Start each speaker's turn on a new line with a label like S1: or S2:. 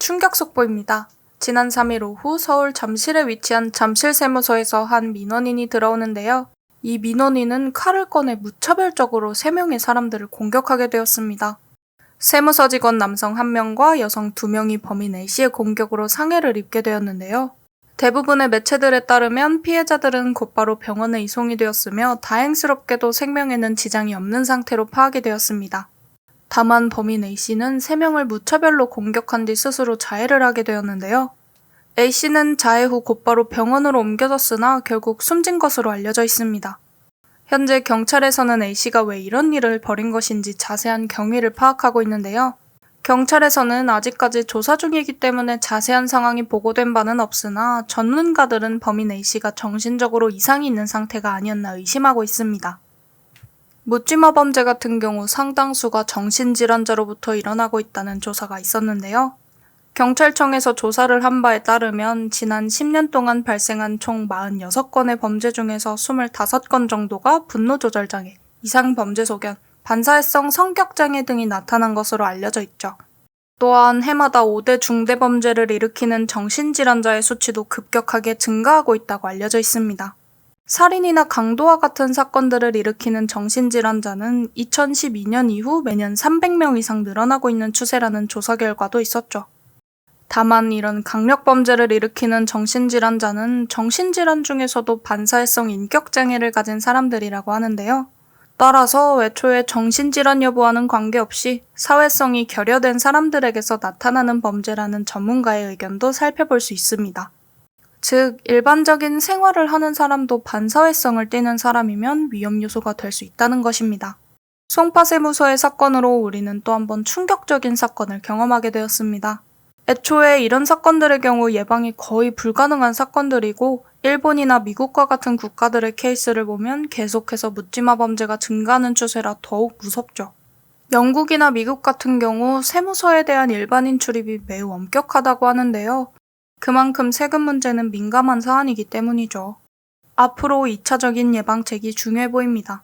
S1: 충격 속보입니다. 지난 3일 오후 서울 잠실에 위치한 잠실세무서에서 한 민원인이 들어오는데요. 이 민원인은 칼을 꺼내 무차별적으로 3명의 사람들을 공격하게 되었습니다. 세무서 직원 남성 1명과 여성 2명이 범인 A씨의 공격으로 상해를 입게 되었는데요. 대부분의 매체들에 따르면 피해자들은 곧바로 병원에 이송이 되었으며 다행스럽게도 생명에는 지장이 없는 상태로 파악이 되었습니다. 다만 범인 A씨는 3명을 무차별로 공격한 뒤 스스로 자해를 하게 되었는데요. A씨는 자해 후 곧바로 병원으로 옮겨졌으나 결국 숨진 것으로 알려져 있습니다. 현재 경찰에서는 A씨가 왜 이런 일을 벌인 것인지 자세한 경위를 파악하고 있는데요. 경찰에서는 아직까지 조사 중이기 때문에 자세한 상황이 보고된 바는 없으나 전문가들은 범인 A씨가 정신적으로 이상이 있는 상태가 아니었나 의심하고 있습니다. 묻지마 범죄 같은 경우 상당수가 정신질환자로부터 일어나고 있다는 조사가 있었는데요. 경찰청에서 조사를 한 바에 따르면 지난 10년 동안 발생한 총 46건의 범죄 중에서 25건 정도가 분노조절장애, 이상범죄 소견, 반사회성 성격장애 등이 나타난 것으로 알려져 있죠. 또한 해마다 5대 중대범죄를 일으키는 정신질환자의 수치도 급격하게 증가하고 있다고 알려져 있습니다. 살인이나 강도와 같은 사건들을 일으키는 정신질환자는 2012년 이후 매년 300명 이상 늘어나고 있는 추세라는 조사 결과도 있었죠. 다만 이런 강력범죄를 일으키는 정신질환자는 정신질환 중에서도 반사회성 인격장애를 가진 사람들이라고 하는데요. 따라서 애초에 정신질환 여부와는 관계없이 사회성이 결여된 사람들에게서 나타나는 범죄라는 전문가의 의견도 살펴볼 수 있습니다. 즉, 일반적인 생활을 하는 사람도 반사회성을 띠는 사람이면 위험 요소가 될 수 있다는 것입니다. 송파세무서의 사건으로 우리는 또 한 번 충격적인 사건을 경험하게 되었습니다. 애초에 이런 사건들의 경우 예방이 거의 불가능한 사건들이고 일본이나 미국과 같은 국가들의 케이스를 보면 계속해서 묻지마 범죄가 증가하는 추세라 더욱 무섭죠. 영국이나 미국 같은 경우 세무서에 대한 일반인 출입이 매우 엄격하다고 하는데요. 그만큼 세금 문제는 민감한 사안이기 때문이죠. 앞으로 2차적인 예방책이 중요해 보입니다.